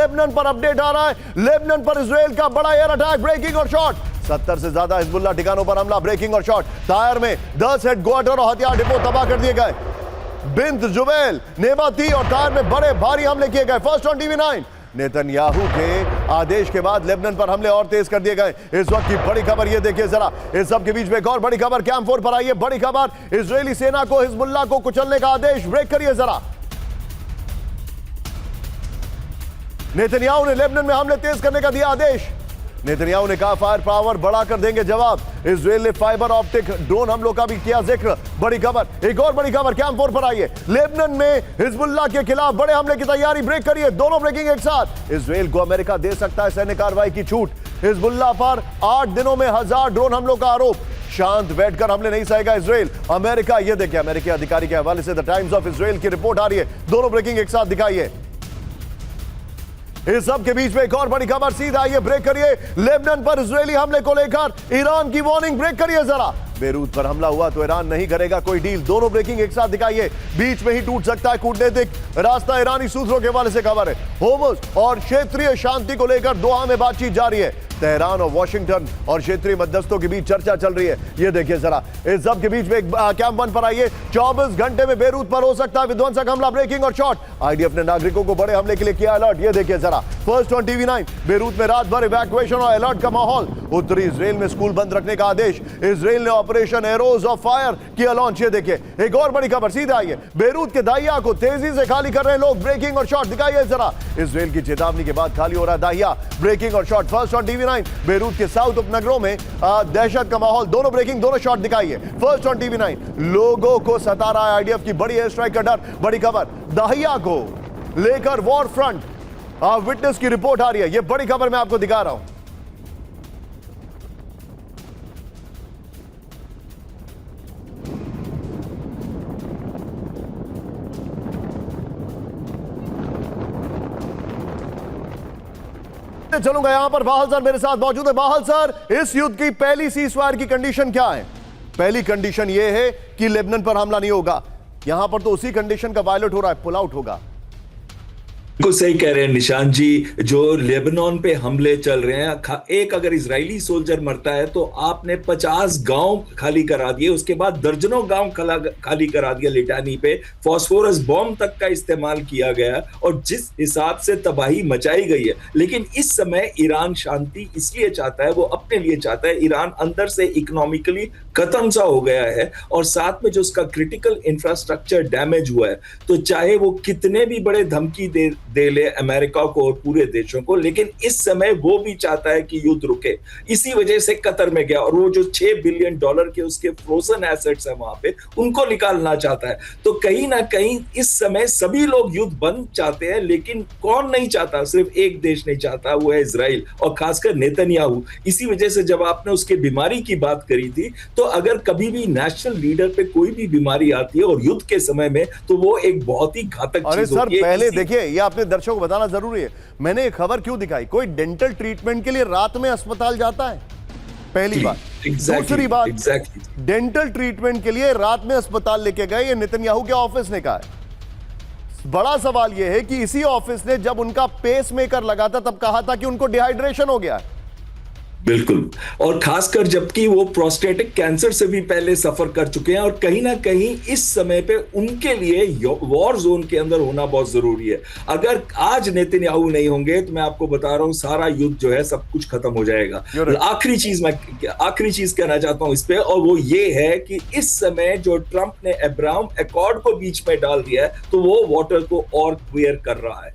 Lebanon पर update आ रहा है। लेबनान पर इजराइल का बड़ा एयर अटैक, ब्रेकिंग और शॉट। 70 से ज्यादा हिजबुल्लाह ठिकानों पर हमला, ब्रेकिंग और शॉट। तायर में 10 हेडक्वार्टर और हथियार डिपो तबाह कर दिए गए। बिंत जुबैल, नेबाती और तायर में बड़े भारी हमले किए गए। First on TV 9। नेतन्याहू के आदेश के बाद लेबनान पर हमले और तेज कर दिए गए। इस वक्त की बड़ी खबर ये देखिए जरा, इस सब के बीच में एक और बड़ी खबर कैंप 4 पर आई है। बड़ी खबर, इजरायली सेना को हिजबुल्लाह को कुचलने का आदेश। ब्रेक करिए जरा। नेतन्याहू ने लेबनान में हमले तेज करने का दिया आदेश। नेतन्याहू ने कहा फायर पावर बढ़ाकर देंगे जवाब। इजरायल ने फाइबर ऑप्टिक ड्रोन हमलों का भी किया जिक्र। बड़ी खबर, एक और बड़ी खबर कैंप 4 पर आई है। लेबनान में हिजबुल्लाह के खिलाफ बड़े हमले की तैयारी। ब्रेक करिए, दोनों ब्रेकिंग एक साथ। इजरायल को अमेरिका दे सकता है सैन्य कार्रवाई की छूट। हिजबुल्लाह पर 8 दिनों में 1000 ड्रोन हमलों का आरोप। शांत बैठकर हमले नहीं सहेगा इजरायल। अमेरिका, ये देखिए अमेरिकी अधिकारी के हवाले से द टाइम्स ऑफ इजरायल की रिपोर्ट आ रही है। दोनों ब्रेकिंग एक साथ दिखाइए। इस सब के बीच में एक और बड़ी खबर, सीधा आइए ब्रेक करिए। लेबनान पर इजरायली हमले को लेकर ईरान की वार्निंग। ब्रेक करिए जरा। बेरूत पर हमला हुआ तो ईरान नहीं करेगा कोई डील। दोनों ब्रेकिंग एक साथ दिखाइए। बीच में ही टूट सकता है कूटनीतिक रास्ता, ईरानी सूत्रों के हवाले से खबर है। होर्मुज और क्षेत्रीय शांति को लेकर दोहा में बातचीत जारी है। तेहरान और वॉशिंगटन और क्षेत्रीय मध्यस्थों के बीच चर्चा चल रही है। ये देखिए जरा, इस सब के बीच में एक कैंप 1 पर आइए। 24 घंटे में बेरूत पर हो सकता है विध्वंसक हमला, ब्रेकिंग और शॉट। आईडीएफ ने नागरिकों को बड़े हमले के लिए किया अलर्ट। ये देखिए जरा, फर्स्ट ऑन टीवी 9। बेरूत में रात भर इवैक्यूएशन और अलर्ट का माहौल। उत्तरी इजरायल में स्कूल बंद रखने का आदेश। इजरायल ने ऑपरेशन एरोज ऑफ फायर किया लॉन्च। ये देखिए एक और बड़ी खबर, सीधा आइए। बेरूत के दाहिया को तेजी से खाली कर रहे हैं लोग। ब्रेकिंग और शॉट दिखाइए जरा। इजरायल की चेतावनी के बाद खाली हो रहा है दाहिया, ब्रेकिंग और shot. First on TV 9। Beirut के साउथ उपनगरों में दहशत का माहौल। दोनों ब्रेकिंग, दोनों शॉट दिखाइए। First on TV 9। लोगों को सता रहा है आईडीएफ की बड़ी एयर स्ट्राइक का डर। बड़ी खबर, दाहिया को लेकर वॉर फ्रंट विटनेस की रिपोर्ट आ रही है। यह बड़ी खबर मैं आपको दिखा रहा हूं। चलूंगा यहां पर। बाहल सर मेरे साथ मौजूद है। बाहल सर, इस युद्ध की पहली सीजफायर की कंडीशन क्या है? पहली कंडीशन यह है कि लेबनान पर हमला नहीं होगा। यहां पर तो उसी कंडीशन का वायलेट हो रहा है, पुल आउट होगा। बिल्कुल सही कह रहे हैं निशान जी। जो लेबनान पे हमले चल रहे हैं, एक अगर इजरायली सोल्जर मरता है तो आपने 50 गांव खाली करा दिए, उसके बाद दर्जनों गांव खाली करा दिया। लिटानी पे फास्फोरस बॉम्ब तक का इस्तेमाल किया गया और जिस हिसाब से तबाही मचाई गई है। लेकिन इस समय ईरान शांति इसलिए चाहता है, वो अपने लिए चाहता है। ईरान अंदर से इकोनॉमिकली खत्म सा हो गया है और साथ में जो उसका क्रिटिकल इंफ्रास्ट्रक्चर डैमेज हुआ है, तो चाहे वो कितने भी बड़े धमकी दे ले अमेरिका को और पूरे देशों को, लेकिन इस समय वो भी चाहता है कि युद्ध रुके। इसी वजह से कतर में गया और वो जो $6 बिलियन के उसके फ्रोजन एसेट्स है वहां पे, उनको निकालना चाहता है। तो कहीं ना कहीं इस समय सभी लोग युद्ध बंद चाहते हैं, लेकिन कौन नहीं चाहता? सिर्फ एक देश नहीं चाहता, वो है इजराइल और खासकर नेतन्याहू। इसी वजह से जब आपने उसके बीमारी की बात करी थी, तो अगर कभी भी नेशनल लीडर पे कोई भी बीमारी आती है और युद्ध के समय में, तो वो एक बहुत ही घातक चीज होती है। पहले देखिए, ये आपने दर्शकों को बताना जरूरी है। मैंने एक खबर क्यों दिखाई, कोई डेंटल ट्रीटमेंट के लिए रात में अस्पताल जाता है, पहली बात। दूसरी बात, डेंटल ट्रीटमेंट के लिए रात में अस्पताल लेके गए, ये नेतन्याहू के ऑफिस ने कहा है। बड़ा सवाल यह है कि इसी ऑफिस ने जब उनका पेसमेकर लगा था तब कहा था कि उनको डिहाइड्रेशन हो गया। बिल्कुल, और खासकर जबकि वो प्रोस्टेटिक कैंसर से भी पहले सफर कर चुके हैं और कहीं ना कहीं इस समय पे उनके लिए वॉर जोन के अंदर होना बहुत जरूरी है। अगर आज नेतन्याहू नहीं होंगे तो मैं आपको बता रहा हूं सारा युद्ध जो है सब कुछ खत्म हो जाएगा। आखिरी चीज कहना चाहता हूं इस पे, और वो ये है कि इस समय जो ट्रंप ने अब्राहम अकॉर्ड को बीच में डाल दिया है, तो वो वाटर को और क्लियर कर रहा है।